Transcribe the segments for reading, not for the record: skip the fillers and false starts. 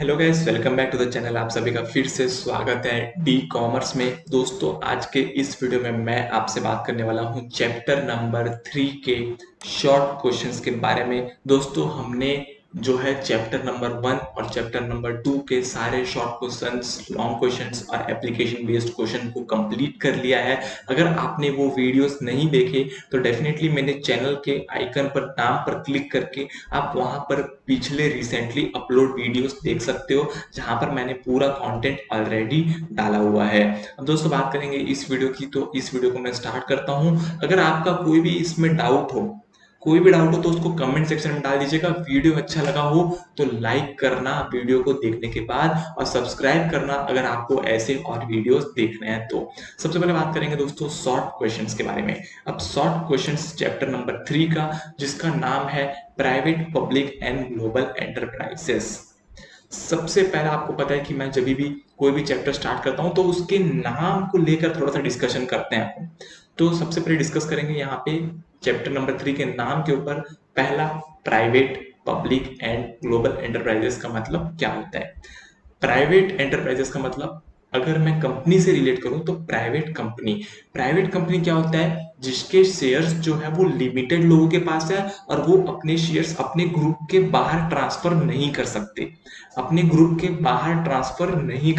Hello guys, welcome back to the channel. आप सभी का फिर से स्वागत है डी कॉमर्स में। दोस्तों, आज के इस वीडियो में मैं आपसे बात करने वाला हूं चैप्टर नंबर 3 के शॉर्ट क्वेश्चंस के बारे में। दोस्तों, हमने जो है चैप्टर नंबर 1 और चैप्टर नंबर 2 के सारे शॉर्ट क्वेश्चंस, लॉन्ग क्वेश्चंस और एप्लीकेशन बेस्ड क्वेश्चन को कंप्लीट कर लिया है। अगर आपने वो वीडियोस नहीं देखे तो डेफिनेटली मेरे चैनल के आइकन पर, नाम पर क्लिक करके आप वहां पर पिछले रिसेंटली अपलोड वीडियोस देख सकते हो, जहां पर मैंने पूरा कंटेंट ऑलरेडी डाला हुआ है। अब दोस्तों, बात करेंगे इस वीडियो की, तो इस वीडियो को मैं स्टार्ट करता हूं। अगर आपका कोई भी डाउट हो तो उसको कमेंट सेक्शन में डाल दीजिएगा। वीडियो अच्छा लगा हो तो लाइक करना वीडियो को देखने के बाद, और सब्सक्राइब करना अगर आपको ऐसे और वीडियोस देखने हैं तो। सबसे पहले बात करेंगे दोस्तों शॉर्ट क्वेश्चंस के बारे में। अब शॉर्ट क्वेश्चंस चैप्टर नंबर 3 का, जिसका नाम है private, public and global enterprises. सबसे पहला आपको पता है कि मैं जब भी कोई भी चैप्टर स्टार्ट करता हूं तो उसके नाम को लेकर थोड़ा सा डिस्कशन करते हैं अपन। तो सबसे पहले डिस्कस करेंगे यहाँ पे चैप्टर नंबर 3 के नाम के ऊपर। पहला, private, public and global enterprises का मतलब क्या होता है। प्राइवेट एंटरप्राइजेस का मतलब, अगर मैं कंपनी से रिलेट करूं तो प्राइवेट कंपनी क्या होता है, जिसके शेयर्स जो है वो लिमिटेड लोगों के पास है और वो अपने शेयर्स अपने ग्रुप के बाहर ट्रांसफर नहीं कर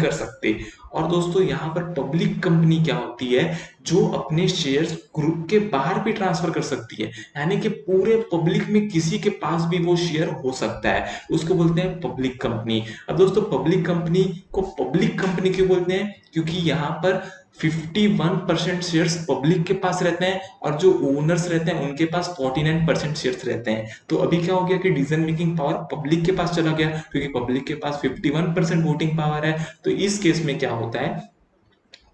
सकते, और दोस्तों, यहाँ पर पब्लिक कंपनी क्या होती है, जो अपने शेयर्स ग्रुप के बाहर भी ट्रांसफर कर सकती है, यानी कि पूरे पब्लिक में किसी के पास भी वो शेयर हो सकता है, उसको बोलते हैं पब्लिक कंपनी। अब दोस्तों, पब्लिक कंपनी को पब्लिक कंपनी क्यों बोलते हैं, क्योंकि यहाँ पर 51% शेयर्स पब्लिक के पास रहते हैं और जो ओनर्स रहते हैं उनके पास 49% शेयर्स रहते हैं। तो अभी क्या हो गया कि डिसीजन मेकिंग पावर पब्लिक के पास चला गया, क्योंकि पब्लिक के पास 51% वोटिंग पावर है। तो इस केस में क्या होता है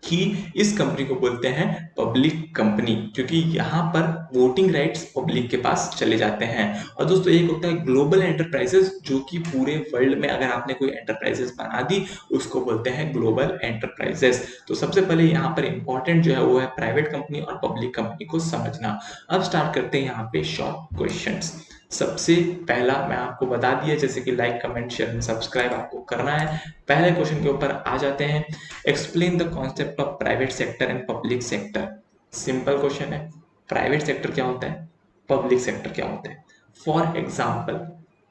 कि इस कंपनी को बोलते हैं पब्लिक कंपनी, क्योंकि यहाँ पर वोटिंग राइट्स पब्लिक के पास चले जाते हैं। और दोस्तों, एक होता है ग्लोबल एंटरप्राइजेस, जो कि पूरे वर्ल्ड में अगर आपने कोई एंटरप्राइजेस बना दी, उसको बोलते हैं ग्लोबल एंटरप्राइजेस। तो सबसे पहले यहाँ पर इंपॉर्टेंट जो है वो है प्राइवेट कंपनी और पब्लिक कंपनी को समझना। अब स्टार्ट करते हैं यहाँ पे शॉर्ट क्वेश्चंस। सबसे पहला मैं आपको बता दिया, जैसे कि like, comment, share and subscribe आपको करना है। पहले क्वेश्चन के ऊपर आ जाते हैं। Explain the concept of private sector and public sector. Simple question है, प्राइवेट सेक्टर क्या होता है, पब्लिक सेक्टर क्या होता है। फॉर एग्जाम्पल,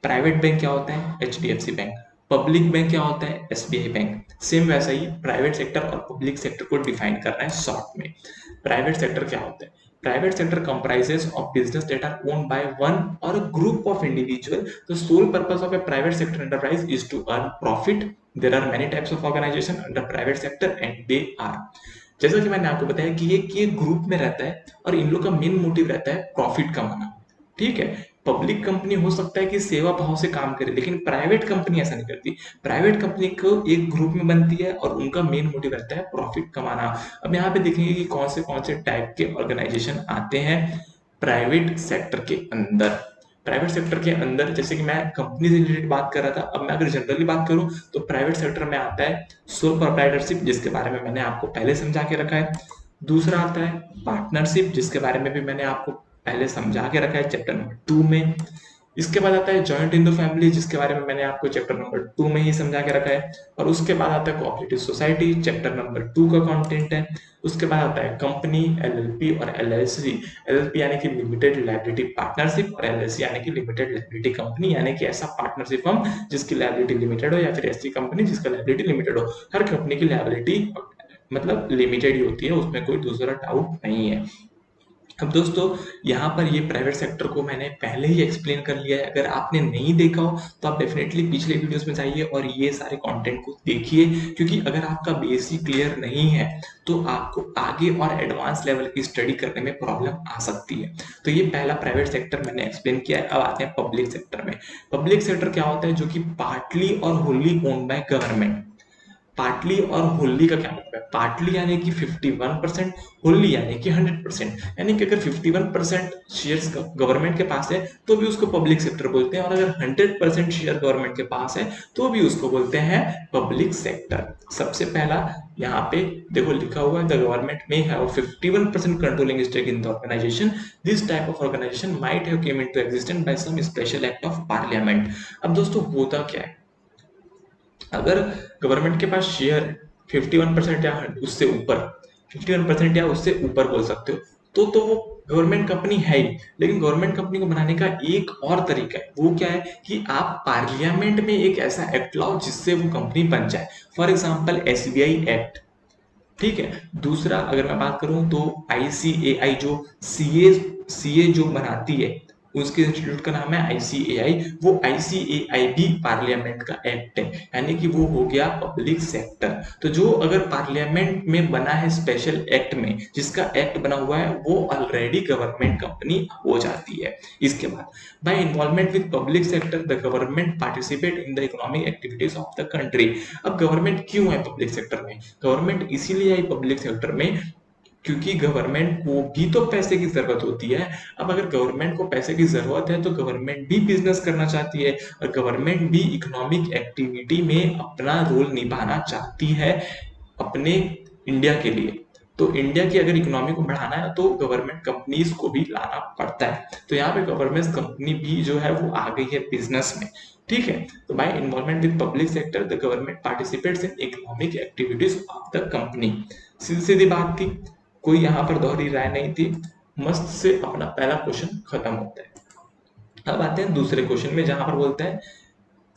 प्राइवेट बैंक क्या होता है, HDFC बैंक। पब्लिक बैंक क्या होता है, SBI बैंक। सेम वैसा ही प्राइवेट सेक्टर और पब्लिक सेक्टर को डिफाइन करना है शॉर्ट में। प्राइवेट सेक्टर क्या होता है, private sector comprises of business that are owned by one or a group of individual. The sole purpose of a private sector enterprise is to earn profit. There are many types of organization under private sector and they are, जैसा कि मैंने आपको बताया कि ये group में रहता है और इन लोग का मेन मोटिव रहता है प्रॉफिट कमाना। ठीक है, पब्लिक कंपनी हो सकता है कि सेवा भाव से काम करे, लेकिन प्राइवेट कंपनी ऐसा नहीं करती। प्राइवेट कंपनी को एक ग्रुप में बनती है और उनका मेन मोटिव रहता है प्रॉफिट कमाना। अब यहाँ पे देखेंगे कि कौन से टाइप के ऑर्गेनाइजेशन आते हैं प्राइवेट सेक्टर के अंदर। प्राइवेट सेक्टर के अंदर, जैसे कि मैं कंपनी से रिलेटेड बात कर रहा था, अब मैं अगर जनरली बात करूं तो प्राइवेट सेक्टर में आता है सोल प्रोप्राइटरशिप, जिसके बारे में मैंने आपको पहले समझा के रखा है। दूसरा आता है पार्टनरशिप, जिसके बारे में भी मैंने आपको पहले समझा के रखा है चैप्टर नंबर 2 में। इसके बाद आता है जॉइंट इन द फैमिली, जिसके बारे में मैंने आपको चैप्टर नंबर 2 में ही समझा के रखा है। और उसके बाद आता है कोऑपरेटिव सोसाइटी, चैप्टर नंबर 2 का कंटेंट है। उसके बाद आता है कंपनी, LLP और LLC। LLP यानी कि लिमिटेड लायबिलिटी पार्टनरशिप, और LLC यानी कि लिमिटेड लायबिलिटी कंपनी, यानी कि ऐसा पार्टनरशिप फर्म जिसकी लायबिलिटी लिमिटेड हो, या फिर ऐसी कंपनी जिसका लायबिलिटी लिमिटेड हो। हर कंपनी की लायबिलिटी मतलब लिमिटेड ही होती है, उसमें कोई दूसरा डाउट नहीं है। अब दोस्तों, यहाँ पर ये प्राइवेट सेक्टर को मैंने पहले ही एक्सप्लेन कर लिया है। अगर आपने नहीं देखा हो तो आप डेफिनेटली पिछले वीडियोस में जाइए और ये सारे कंटेंट को देखिए, क्योंकि अगर आपका बेसिक क्लियर नहीं है तो आपको आगे और एडवांस लेवल की स्टडी करने में प्रॉब्लम आ सकती है। तो ये पहला प्राइवेट सेक्टर मैंने एक्सप्लेन किया है। अब आते हैं पब्लिक सेक्टर में। पब्लिक सेक्टर क्या होता है, जो कि पार्टली और wholly owned by government. Partly और होली का क्या मतलब है, पार्टली यानी कि 51%, होली यानी कि 100%। यानी कि अगर 51% शेयर्स गवर्नमेंट के पास है तो भी उसको पब्लिक सेक्टर बोलते हैं, और अगर 100% शेयर गवर्नमेंट के पास है तो भी उसको बोलते हैं पब्लिक सेक्टर। सबसे पहला यहाँ पे देखो लिखा हुआ है, the government may have 51% controlling stake in the organisation. This type of organisation might have came into existence by some special act of parliament. अब दोस्तों, होता क्या है, अगर गवर्नमेंट के पास शेयर 51% या उससे ऊपर, 51% या उससे ऊपर बोल सकते हो, तो वो गवर्नमेंट कंपनी है ही। लेकिन गवर्नमेंट कंपनी को बनाने का एक और तरीका है, वो क्या है कि आप पार्लियामेंट में एक ऐसा एक्ट लाओ जिससे वो कंपनी बन जाए। फॉर एग्जाम्पल एसबीआई एक्ट, ठीक है। दूसरा अगर मैं बात करूं तो आईसीएआई जो सीए सीए जो बनाती है, उसके इंस्टीट्यूट का नाम है आईसीएआई। वो आईसीएआई भी पार्लियामेंट का एक्ट है, यानी कि वो हो गया पब्लिक सेक्टर। तो जो अगर पार्लियामेंट में बना है स्पेशल एक्ट में, जिसका एक्ट बना हुआ है, वो ऑलरेडी गवर्नमेंट कंपनी हो जाती है। इसके बाद by involvement with public sector the government participate in the economic activities of the country. अब गवर्नमेंट क्यों है पब्लिक सेक्टर में? गवर्नमेंट इसीलिए आई पब्लिक सेक्टर में क्योंकि गवर्नमेंट को भी तो पैसे की जरूरत होती है। अब अगर गवर्नमेंट को पैसे की जरूरत है तो गवर्नमेंट भी बिजनेस करना चाहती है, और गवर्नमेंट भी इकोनॉमिक एक्टिविटी में अपना रोल निभाना चाहती है अपने इंडिया के लिए। तो इंडिया की अगर इकोनॉमी को बढ़ाना है तो गवर्नमेंट कंपनीज को भी लाना पड़ता है। तो यहाँ पे गवर्नमेंट कंपनी भी जो है वो आ गई है बिजनेस में, ठीक है। तो by involvement with public sector the government participates in economic activities of the company. सीधी सीधी बात थी, कोई यहाँ पर दोहरी राय नहीं थी। मस्त से अपना पहला क्वेश्चन खत्म होता है। अब आते हैं दूसरे क्वेश्चन में, जहां पर बोलते हैं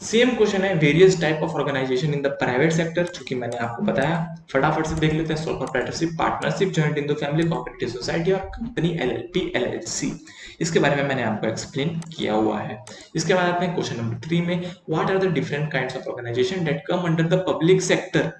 सेम क्वेश्चन है, various type of organisation in the private sector, चूंकि मैंने आपको बताया। फटाफट से देख लेते हैं। Sole proprietorship, partnership, joint in the family, cooperative society और कंपनी, एलएलपी, एलएलसी। इसके बारे में मैंने आपको एक्सप्लेन किया हुआ है। इसके बाद आते हैं क्वेश्चन नंबर 3 में, what are the different kinds of organisation that come under the public sector.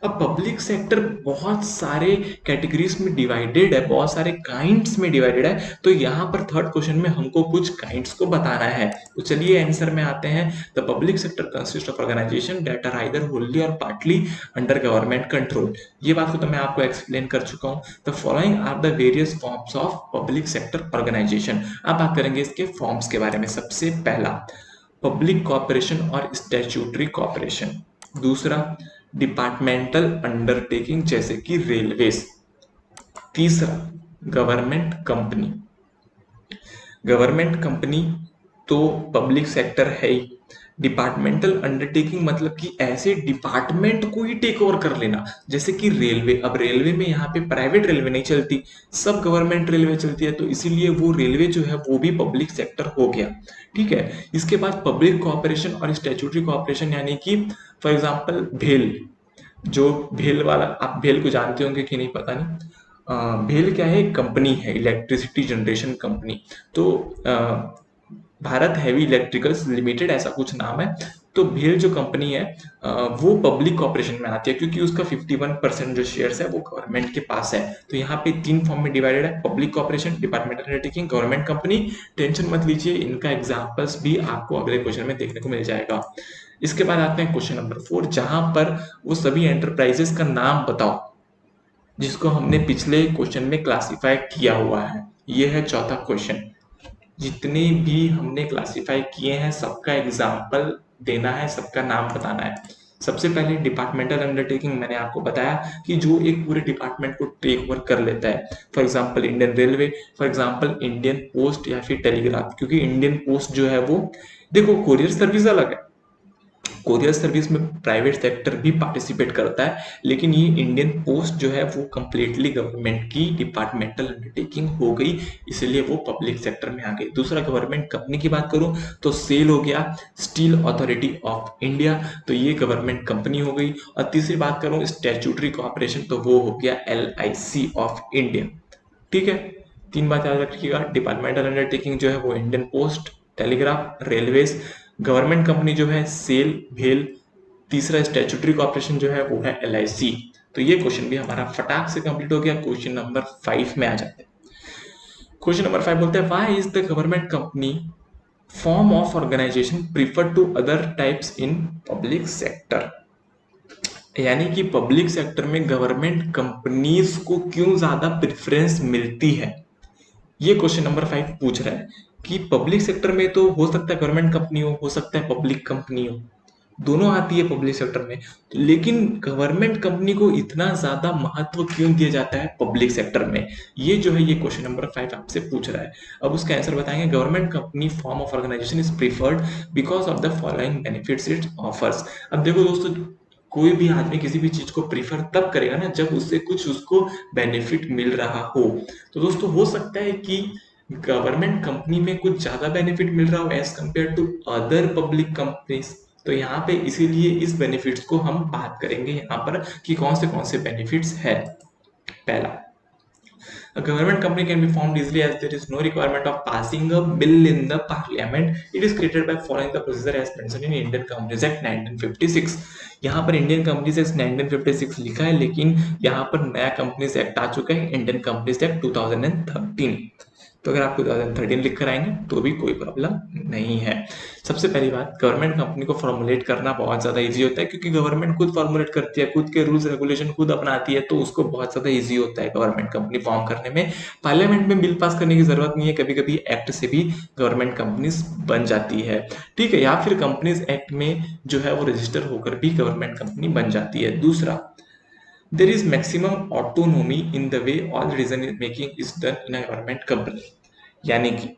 अब पब्लिक सेक्टर बहुत सारे कैटेगरीज में डिवाइडेड है, बहुत सारे काइंड्स में डिवाइडेड है। तो यहाँ पर थर्ड क्वेश्चन में हमको कुछ काइंड्स को बताना है। तो चलिए आंसर में आते हैं। The public sector consist of organisation that are either wholly or partly under government control. ये बात को तो मैं आपको एक्सप्लेन कर चुका हूँ। The following are the various forms of public sector organisation. अब बात करेंगे इसके फॉर्म्स के बारे में। सबसे पहला पब्लिक कॉर्पोरेशन और स्टैट्यूटरी कॉर्पोरेशन। दूसरा डिपार्टमेंटल अंडरटेकिंग जैसे कि रेलवेज। तीसरा गवर्नमेंट कंपनी। गवर्नमेंट कंपनी तो पब्लिक सेक्टर है ही। डिपार्टमेंटल अंडरटेकिंग मतलब कि ऐसे डिपार्टमेंट को ही टेक ओवर कर लेना, जैसे कि रेलवे। अब रेलवे में यहाँ पे प्राइवेट रेलवे नहीं चलती, सब गवर्नमेंट रेलवे चलती है, तो इसीलिए वो रेलवे जो है वो भी पब्लिक सेक्टर हो गया, ठीक है। इसके बाद पब्लिक कॉर्पोरेशन और स्टैट्यूटरी कॉर्पोरेशन, यानी कि फॉर एग्जाम्पल भेल, जो भेल वाला, आप भेल को जानते होंगे कि नहीं पता नहीं। भेल क्या है? कंपनी है, इलेक्ट्रिसिटी जनरेशन कंपनी। तो भारत हैवी इलेक्ट्रिकल्स लिमिटेड ऐसा कुछ नाम है। तो भेल जो कंपनी है वो पब्लिक कॉर्पोरेशन में आती है, क्योंकि उसका 51% जो शेयर्स है वो गवर्नमेंट के पास है। तो यहाँ पे 3 फॉर्म में डिवाइडेड है, public corporation, departmental undertaking, government company. Tension मत लीजिए, इनका एग्जाम्पल्स भी आपको अगले क्वेश्चन में देखने को मिल जाएगा। इसके बाद आते हैं क्वेश्चन नंबर 4, जहां पर वो सभी एंटरप्राइजेस का नाम बताओ जिसको हमने पिछले क्वेश्चन में क्लासिफाई किया हुआ है। ये है चौथा क्वेश्चन। जितने भी हमने क्लासिफाई किए हैं सबका एग्जाम्पल देना है, सबका नाम बताना है। सबसे पहले डिपार्टमेंटल अंडरटेकिंग, मैंने आपको बताया कि जो एक पूरे डिपार्टमेंट को टेक ओवर कर लेता है। For example Indian railway, for example Indian post या फिर टेलीग्राफ, क्योंकि इंडियन पोस्ट जो है वो, देखो कोरियर सर्विस अलग है, कोरियर सर्विस में प्राइवेट सेक्टर भी पार्टिसिपेट करता है, लेकिन ये इंडियन पोस्ट जो है वो कंप्लीटली गवर्नमेंट की डिपार्टमेंटल अंडरटेकिंग हो गई, इसलिए वो पब्लिक सेक्टर में आ गई। दूसरा गवर्नमेंट कंपनी की बात करूं तो सेल हो गया, स्टील अथॉरिटी ऑफ इंडिया, तो ये गवर्नमेंट कंपनी हो गई। और तीसरी बात करूं स्टैट्यूटरी कॉर्पोरेशन, तो वो हो गया एलआईसी ऑफ इंडिया, ठीक है। 3 बात याद रखिएगा, डिपार्टमेंटल अंडरटेकिंग जो है वो Indian post, telegraph, railways. Government company जो है सेल, भेल। तीसरा स्टैट्यूटरी कॉर्पोरेशन जो है वो है एलआईसी। तो ये क्वेश्चन भी हमारा फटाक से कंप्लीट हो गया। क्वेश्चन नंबर 5 में आ जाते हैं। क्वेश्चन नंबर 5 बोलते हैं, why is the government company form of organisation prefer to other types in public sector. यानी कि पब्लिक सेक्टर में गवर्नमेंट कंपनीज को क्यों ज्यादा प्रेफरेंस मिलती है, ये क्वेश्चन नंबर 5 पूछ रहा है। कि पब्लिक सेक्टर में तो हो सकता है गवर्नमेंट कंपनी हो सकता है पब्लिक कंपनी हो, दोनों आती है पब्लिक सेक्टर में। लेकिन गवर्नमेंट कंपनी को इतना ज्यादा महत्व क्यों दिया जाता है पब्लिक सेक्टर में, ये जो है ये क्वेश्चन नंबर 5 आपसे पूछ रहा है। अब उसका आंसर बताएंगे, government company form of organisation is preferred because of the following benefits it offers. अब देखो दोस्तों, कोई भी आदमी किसी भी चीज को प्रीफर तब करेगा ना जब उससे कुछ उसको बेनिफिट मिल रहा हो। तो दोस्तों हो सकता है कि गवर्नमेंट कंपनी में कुछ ज्यादा बेनिफिट मिल रहा हो as compare to other public companies. तो यहाँ पे इसीलिए इस बेनिफिट्स को हम बात करेंगे यहाँ पर कि कौन से बेनिफिट्स है। पहला, a government company can be formed easily as there is no requirement of passing a bill in the parliament. It is created by following the procedure as mentioned in Indian Companies Act 1956। यहाँ पर Indian companies act 1956 लिखा है, लेकिन यहाँ पर नया companies act आ चुका है, इंडियन कंपनीज एक्ट 2013। तो अगर आप 2013 लिख कर आएंगे तो भी कोई प्रॉब्लम नहीं है। सबसे पहली बात, गवर्नमेंट कंपनी को फॉर्मुलेट करना बहुत ज्यादा इजी होता है, क्योंकि गवर्नमेंट खुद फॉर्मुलेट करती है, खुद के रूल्स रेगुलेशन खुद अपनाती है, तो उसको बहुत ज्यादा इजी होता है गवर्नमेंट कंपनी फॉर्म करने में। पार्लियामेंट में बिल पास करने की जरूरत नहीं है, कभी कभी एक्ट से भी गवर्नमेंट कंपनीज बन जाती है, ठीक है, या फिर कंपनीज एक्ट में जो है वो रजिस्टर होकर भी गवर्नमेंट कंपनी बन जाती है। दूसरा, there is maximum autonomy in the way all decision making is done in a government company। यानी कि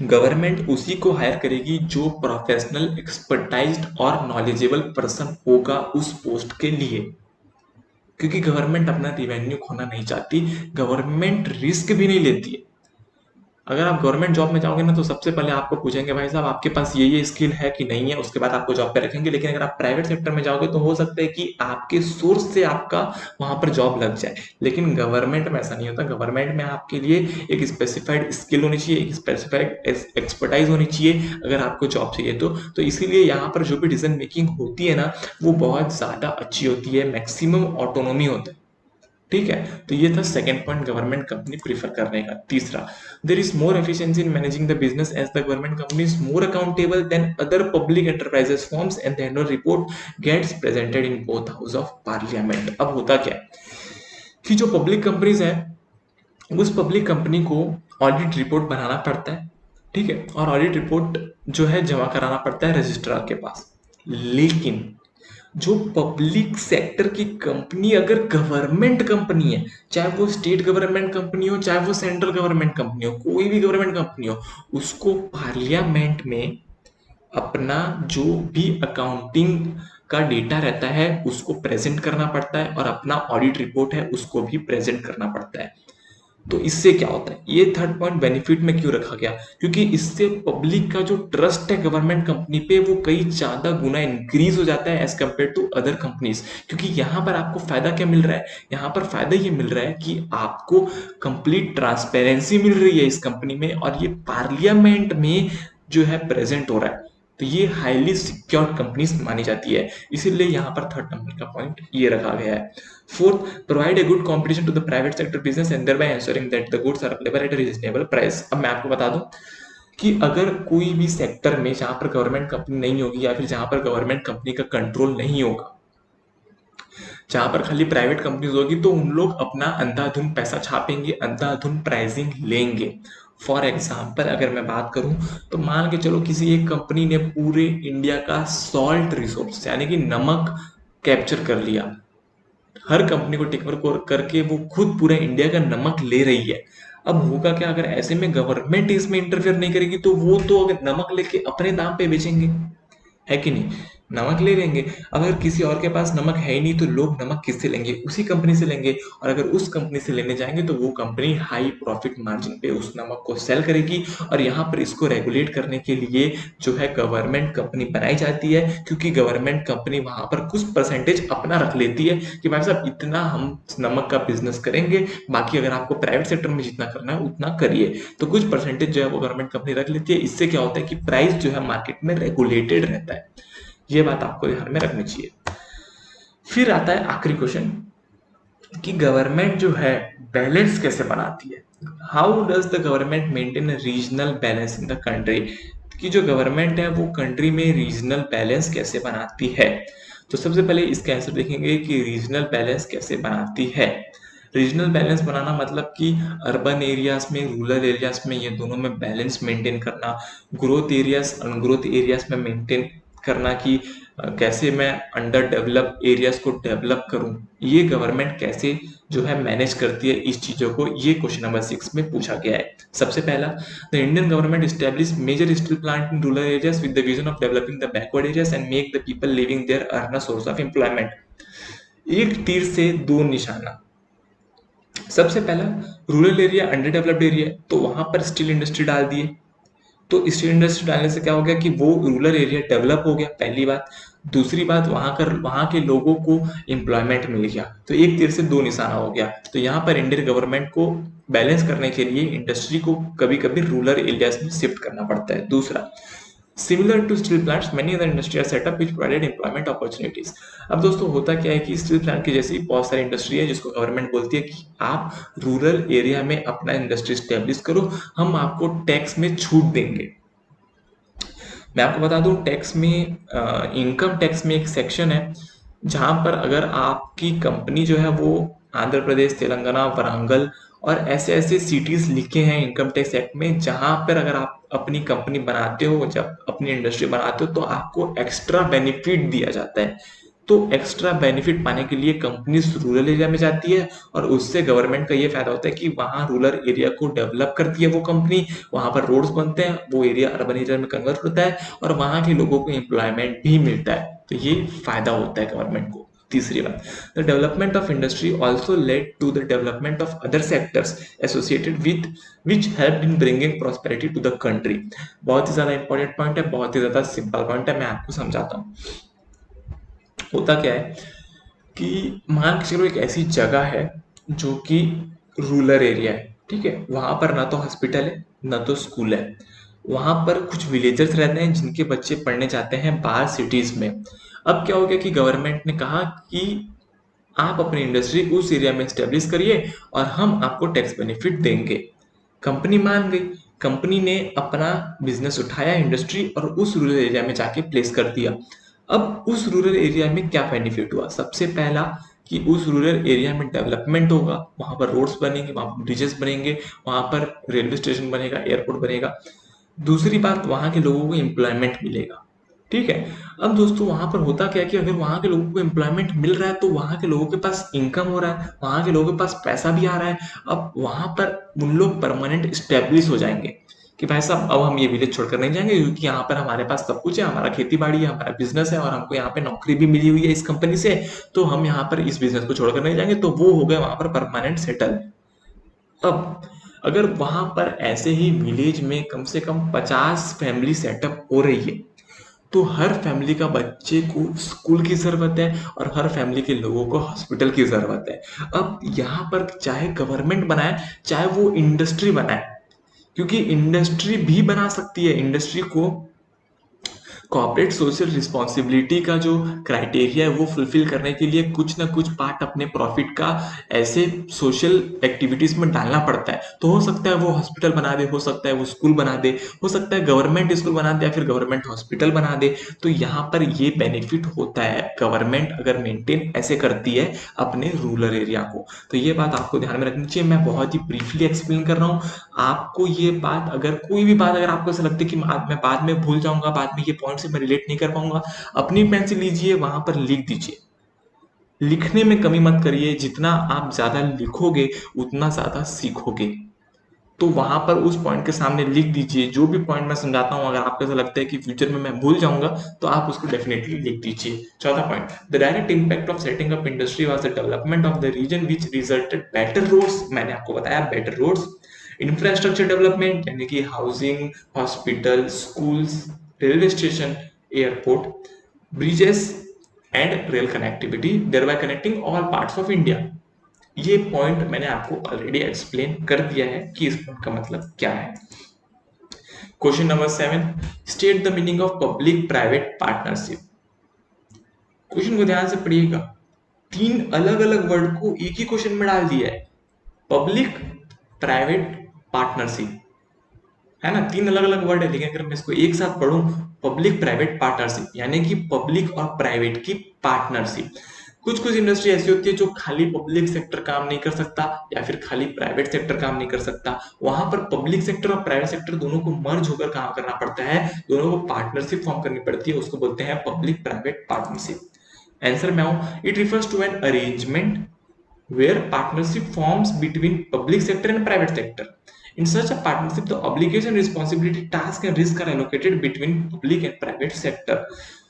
गवर्नमेंट उसी को हायर करेगी जो प्रोफेशनल, एक्सपर्टाइज्ड और नॉलेजेबल पर्सन होगा उस पोस्ट के लिए, क्योंकि गवर्नमेंट अपना रिवेन्यू खोना नहीं चाहती, गवर्नमेंट रिस्क भी नहीं लेती है। अगर आप गवर्नमेंट जॉब में जाओगे ना तो सबसे पहले आपको पूछेंगे भाई साहब आपके पास ये स्किल है कि नहीं है, उसके बाद आपको जॉब पे रखेंगे। लेकिन अगर आप प्राइवेट सेक्टर में जाओगे तो हो सकता है कि आपके सोर्स से आपका वहां पर जॉब लग जाए, लेकिन गवर्नमेंट में ऐसा नहीं होता। गवर्नमेंट में आपके लिए एक स्पेसिफाइड स्किल होनी चाहिए, एक स्पेसिफाइड एक्सपर्टाइज होनी चाहिए अगर आपको जॉब चाहिए तो इसीलिए यहाँ पर जो भी डिसीजन मेकिंग होती है ना वो बहुत ज्यादा अच्छी होती है, मैक्सिमम ऑटोनोमी होता है, ठीक है। तो ये था second point government company prefer करने का। तीसरा, there is more efficiency in managing the business as the government company is more accountable than other public enterprises forms and the annual report gets presented in both house of parliament. अब होता क्या है कि जो public companies है उस public company को audit report बनाना पड़ता है, ठीक है, और ऑडिट रिपोर्ट जो है जमा कराना पड़ता है रजिस्ट्रार के पास। लेकिन जो पब्लिक सेक्टर की कंपनी अगर गवर्नमेंट कंपनी है, चाहे वो स्टेट गवर्नमेंट कंपनी हो चाहे वो सेंट्रल गवर्नमेंट कंपनी हो, कोई भी गवर्नमेंट कंपनी हो, उसको पार्लियामेंट में अपना जो भी अकाउंटिंग का डेटा रहता है उसको प्रेजेंट करना पड़ता है और अपना ऑडिट रिपोर्ट है उसको भी प्रेजेंट करना पड़ता है। तो इससे क्या होता है, ये थर्ड पॉइंट बेनिफिट में क्यों रखा गया, क्योंकि इससे पब्लिक का जो ट्रस्ट है गवर्नमेंट कंपनी पे वो कई ज्यादा गुना इंक्रीज हो जाता है as compare to other companies. क्योंकि यहाँ पर आपको फायदा क्या मिल रहा है, यहाँ पर फायदा ये मिल रहा है कि आपको कंप्लीट ट्रांसपेरेंसी मिल रही है इस कंपनी में, और ये पार्लियामेंट में जो है प्रेजेंट हो रहा है, तो ये हाईली सिक्योर कंपनीज मानी जाती है, इसीलिए यहाँ पर थर्ड नंबर का पॉइंट ये रखा गया है। Fourth, provide a good competition to the private sector business and thereby ensuring that the goods are available at a reasonable price. अब मैं आपको बता दूं कि अगर कोई भी सेक्टर में जहां पर गवर्नमेंट कंपनी नहीं होगी या फिर जहां पर गवर्नमेंट कंपनी का कंट्रोल नहीं होगा, जहां पर खाली प्राइवेट कंपनीज होगी, तो उन लोग अपना अंधाधुन पैसा छापेंगे, अंधाधुन प्राइसिंग लेंगे। फॉर एग्जाम्पल अगर मैं बात करूं तो मान के चलो किसी एक कंपनी ने पूरे इंडिया का सॉल्ट रिसोर्स यानी कि नमक कैप्चर कर लिया, हर कंपनी को टेक ओवर करके वो खुद पूरे इंडिया का नमक ले रही है। अब होगा क्या, अगर ऐसे में गवर्नमेंट इसमें इंटरफेयर नहीं करेगी तो वो तो अगर नमक लेके अपने दाम पे बेचेंगे, है कि नहीं, नमक ले लेंगे। अगर किसी और के पास नमक है ही नहीं तो लोग नमक किससे लेंगे, उसी कंपनी से लेंगे, और अगर उस कंपनी से लेने जाएंगे तो वो कंपनी हाई प्रॉफिट मार्जिन पे उस नमक को सेल करेगी। और यहाँ पर इसको रेगुलेट करने के लिए जो है गवर्नमेंट कंपनी बनाई जाती है, क्योंकि गवर्नमेंट कंपनी वहां पर कुछ परसेंटेज अपना रख लेती है कि भाई साहब इतना हम नमक का बिजनेस करेंगे, बाकी अगर आपको प्राइवेट सेक्टर में जितना करना है उतना करिए। तो कुछ परसेंटेज जो है वो गवर्नमेंट कंपनी रख लेती है। इससे क्या होता है कि प्राइस जो है मार्केट में रेगुलेटेड रहता है, ये बात आपको ध्यान में रखनी चाहिए। फिर आता है आखिरी क्वेश्चन कि गवर्नमेंट जो है बैलेंस कैसे बनाती है, how does the government maintain regional balance in the country, कि जो गवर्नमेंट है वो कंट्री में रीजनल बैलेंस कैसे बनाती है। तो सबसे पहले इसका आंसर देखेंगे कि रीजनल बैलेंस कैसे बनाती है। रीजनल बैलेंस बनाना मतलब कि अर्बन एरियाज में, रूरल एरियाज में, ये दोनों में बैलेंस मेंटेन करना, ग्रोथ एरियाज अनग्रोथ एरियाज में मेंटेन करना कि कैसे मैं अंडर डेवलप एरियाज को डेवलप करूं, ये गवर्नमेंट कैसे जो है मैनेज करती है इस चीजों को, ये क्वेश्चन नंबर 6 में पूछा गया है। सबसे पहला, the Indian government establish major steel plant in rural areas with the vision of developing the backward areas and make the people living there earn a source of employment. एक तीर से दो निशाना। सबसे पहला, rural area under developed area, तो वहां पर स्टील इंडस्ट्री डाल दिए। तो स्टील इंडस्ट्री डालने से क्या हो गया कि वो रूरल एरिया डेवलप हो गया, पहली बात। दूसरी बात, वहां के लोगों को एम्प्लॉयमेंट मिल गया। तो एक तीर से दो निशाना हो गया। तो यहाँ पर इंडियन गवर्नमेंट को बैलेंस करने के लिए इंडस्ट्री को कभी कभी रूरल एरियाज में शिफ्ट करना पड़ता है। दूसरा, similar to steel plants many other industry are set up which provided employment opportunities. अब दोस्तों होता क्या है कि स्टील प्लांट की जैसी बहुत सारी इंडस्ट्री है जिसको गवर्नमेंट बोलती है कि आप रूरल एरिया में अपना इंडस्ट्री स्टेब्लिश करो, हम आपको टैक्स में छूट देंगे। मैं आपको बता दूं, टैक्स में इनकम टैक्स में एक सेक्शन है जहां पर अगर आपकी कंपनी जो है वो आंध्र प्रदेश, तेलंगाना, वारंगल और ऐसे ऐसे सिटीज लिखे हैं इनकम टैक्स एक्ट में, जहां पर अगर आप अपनी कंपनी बनाते हो, जब अपनी इंडस्ट्री बनाते हो, तो आपको एक्स्ट्रा बेनिफिट दिया जाता है। तो एक्स्ट्रा बेनिफिट पाने के लिए कंपनीज रूरल एरिया में जाती है और उससे गवर्नमेंट का ये फायदा होता है कि वहां रूरल एरिया को डेवलप करती है वो कंपनी, वहां पर रोड्स बनते हैं, वो एरिया अर्बन एरिया में कन्वर्ट होता है और वहां के लोगों को एम्प्लॉयमेंट भी मिलता है। तो ये फायदा होता है गवर्नमेंट को। तीसरी बात, the development of industry also led to the development of other sectors associated with which help in bringing prosperity to the country. बहुत ही ज्यादा इंपॉर्टेंट पॉइंट है, बहुत ही ज्यादा सिंपल पॉइंट है, मैं आपको समझाता हूँ। होता क्या है कि मान के चलो एक ऐसी जगह है जो कि रूरल एरिया है, ठीक है, वहां पर ना तो हॉस्पिटल है ना तो स्कूल है। वहां पर कुछ विलेजर्स रहते हैं जिनके बच्चे पढ़ने जाते हैं बाहर सिटीज में। अब क्या हो गया कि गवर्नमेंट ने कहा कि आप अपनी इंडस्ट्री उस एरिया में स्टेब्लिश करिए और हम आपको टैक्स बेनिफिट देंगे। कंपनी मान गई, कंपनी ने अपना बिजनेस उठाया इंडस्ट्री और उस रूरल एरिया में जाके प्लेस कर दिया। अब उस रूरल एरिया में क्या बेनिफिट हुआ? सबसे पहला कि उस रूरल एरिया में डेवलपमेंट होगा, वहां पर रोड्स बनेंगे, वहां पर ब्रिजेस बनेंगे, वहां पर रेलवे स्टेशन बनेगा, एयरपोर्ट बनेगा। दूसरी बात, वहां के लोगों को एम्प्लॉयमेंट मिलेगा, ठीक है। अब दोस्तों वहां पर होता क्या है कि अगर वहां के लोगों को एम्प्लॉयमेंट मिल रहा है तो वहां के लोगों के पास इनकम हो रहा है, वहां के लोगों के पास पैसा भी आ रहा है। अब वहां पर उन लोग परमानेंट स्टेब्लिश हो जाएंगे कि भाई साहब अब हम ये विलेज छोड़कर नहीं जाएंगे, क्योंकि यहाँ पर हमारे पास सब कुछ है, हमारा खेती बाड़ी है, हमारा बिजनेस है और हमको यहाँ पे नौकरी भी मिली हुई है इस कंपनी से, तो हम यहाँ पर इस बिजनेस को छोड़कर नहीं जाएंगे। तो वो हो गए वहां पर परमानेंट सेटल। अब अगर वहां पर ऐसे ही विलेज में कम से कम 50 फैमिली सेटअप हो रही है, तो हर फैमिली का बच्चे को स्कूल की जरूरत है और हर फैमिली के लोगों को हॉस्पिटल की जरूरत है। अब यहाँ पर चाहे गवर्नमेंट बनाए चाहे वो इंडस्ट्री बनाए, क्योंकि इंडस्ट्री भी बना सकती है, इंडस्ट्री को कॉर्पोरेट सोशल रिस्पॉन्सिबिलिटी का जो क्राइटेरिया है वो फुलफिल करने के लिए कुछ ना कुछ पार्ट अपने प्रॉफिट का ऐसे सोशल एक्टिविटीज में डालना पड़ता है। तो हो सकता है वो हॉस्पिटल बना दे, हो सकता है वो स्कूल बना दे, हो सकता है गवर्नमेंट स्कूल बना दे या फिर गवर्नमेंट हॉस्पिटल बना दे। तो यहाँ पर ये बेनिफिट होता है गवर्नमेंट अगर मेंटेन ऐसे करती है अपने रूरल एरिया को। तो ये बात आपको ध्यान में रखनी चाहिए। मैं बहुत ही ब्रीफली एक्सप्लेन कर रहा हूँ आपको ये बात। अगर कोई भी बात अगर आपको ऐसा लगता है कि मैं बाद में भूल जाऊंगा, बाद में ये पॉइंट से मैं रिलेट नहीं कर पाऊंगा, अपनी पेन से लीजिए, वहां पर लिख दीजिए। लिखने में कमी मत करिए, जितना आप ज्यादा लिखोगे उतना ज्यादा सीखोगे। तो वहां पर उस पॉइंट के सामने लिख दीजिए जो भी पॉइंट मैं समझाता हूँ। अगर आपको ऐसा लगता है कि फ्यूचर में मैं भूल जाऊंगा तो आप उसको डेफिनेटली लिख दीजिए। चौथा point, the direct impact of setting up industry was the development of the region which resulted better roads. मैंने आपको बताया बेटर रोड्स, इंफ्रास्ट्रक्चर डेवलपमेंट यानी कि housing, hospital, schools, railway station, airport, bridges and rail connectivity, thereby connecting all parts of India। ये point मैंने आपको already explain कर दिया है कि इस पॉइंट का मतलब क्या है। Question number 7, state the meaning of public private partnership. Question को ध्यान से पढ़िएगा, तीन अलग अलग वर्ड को एक ही क्वेश्चन में डाल दिया है। पब्लिक प्राइवेट पार्टनरशिप है ना, तीन अलग अलग वर्ड है, लेकिन अगर मैं इसको एक साथ पढ़ूं, पब्लिक प्राइवेट पार्टनरशिप यानी कि पब्लिक और प्राइवेट की पार्टनरशिप। कुछ कुछ इंडस्ट्री ऐसी होती है जो खाली पब्लिक सेक्टर काम नहीं कर सकता या फिर खाली प्राइवेट सेक्टर काम नहीं कर सकता, वहां पर पब्लिक सेक्टर और प्राइवेट सेक्टर दोनों को मर्ज होकर काम करना पड़ता है, दोनों को पार्टनरशिप फॉर्म करनी पड़ती है, उसको बोलते हैं पब्लिक प्राइवेट पार्टनरशिप। आंसर में आऊं, it refers to an arrangement where partnership forms between public sector and private sector. In such a partnership, the obligation, responsibility, task and risk are allocated between public and private sector.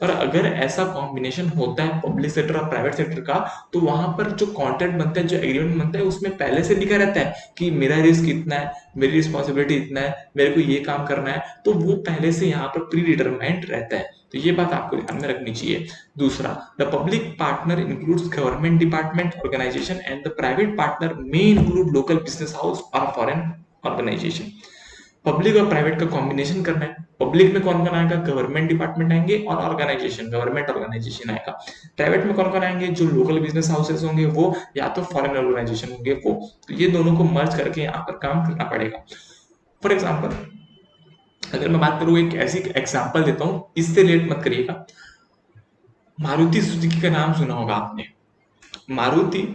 और अगर ऐसा combination होता है public sector और private sector का, तो वहां पर जो कॉन्ट्रैक्ट बनता है, जो एग्रीमेंट बनता है, उसमें पहले से लिखा रहता है कि मेरा रिस्क इतना है, मेरी रिस्पॉन्सिबिलिटी इतना है, मेरे को ये काम करना है, तो वो पहले से यहाँ पर प्री डिटरमाइंड रहता है। तो ये बात आपको ध्यान में रखनी चाहिए। दूसरा, the public partner includes government department organisation and the private partner may include local business house or foreign organisation. Public और प्राइवेट का कॉम्बिनेशन करना है। पब्लिक में कौन कौन आएगा? गवर्नमेंट डिपार्टमेंट आएंगे और ऑर्गेनाइजेशन, गवर्नमेंट ऑर्गेनाइजेशन आएगा। प्राइवेट में कौन कौन आएंगे? जो लोकल बिजनेस हाउसेस होंगे वो, या तो फॉरेन ऑर्गेनाइजेशन होंगे वो। तो ये दोनों को मर्ज करके यहाँ पर काम करना पड़ेगा। फॉर एग्जाम्पल, अगर मैं बात करूँ, एक ऐसी एग्जाम्पल देता हूँ, इससे रिलेट मत करिएगा। मारुति सुजुकी का नाम सुना होगा आपने। मारुति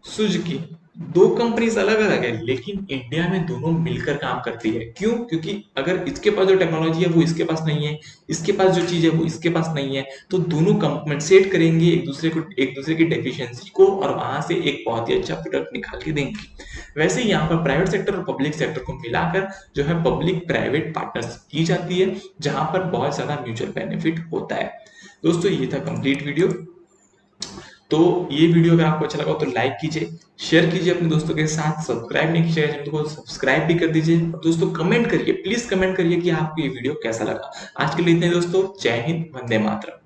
सुजुकी दो कंपनीज अलग अलग है, लेकिन इंडिया में दोनों मिलकर काम करती है। क्यों? क्योंकि अगर इसके पास जो टेक्नोलॉजी है वो इसके पास नहीं है, इसके पास जो चीज है वो इसके पास नहीं है, तो दोनों कंपनसेट करेंगे एक दूसरे की डेफिशिएंसी को, और वहां से एक बहुत ही अच्छा प्रोडक्ट निकाल के देंगे। वैसे ही यहाँ पर प्राइवेट सेक्टर और पब्लिक सेक्टर को मिलाकर जो है पब्लिक प्राइवेट पार्टनरशिप की जाती है, जहां पर बहुत ज्यादा म्यूचुअल बेनिफिट होता है। दोस्तों, ये था कंप्लीट वीडियो। तो ये वीडियो अगर आपको अच्छा लगा तो लाइक कीजिए, शेयर कीजिए अपने दोस्तों के साथ, सब्सक्राइब नहीं कीजिएगा चैनल को सब्सक्राइब भी कर दीजिए। और दोस्तों कमेंट करिए, प्लीज कमेंट करिए कि आपको ये वीडियो कैसा लगा। आज के लिए इतने दोस्तों, जय हिंद, वंदे मातरम।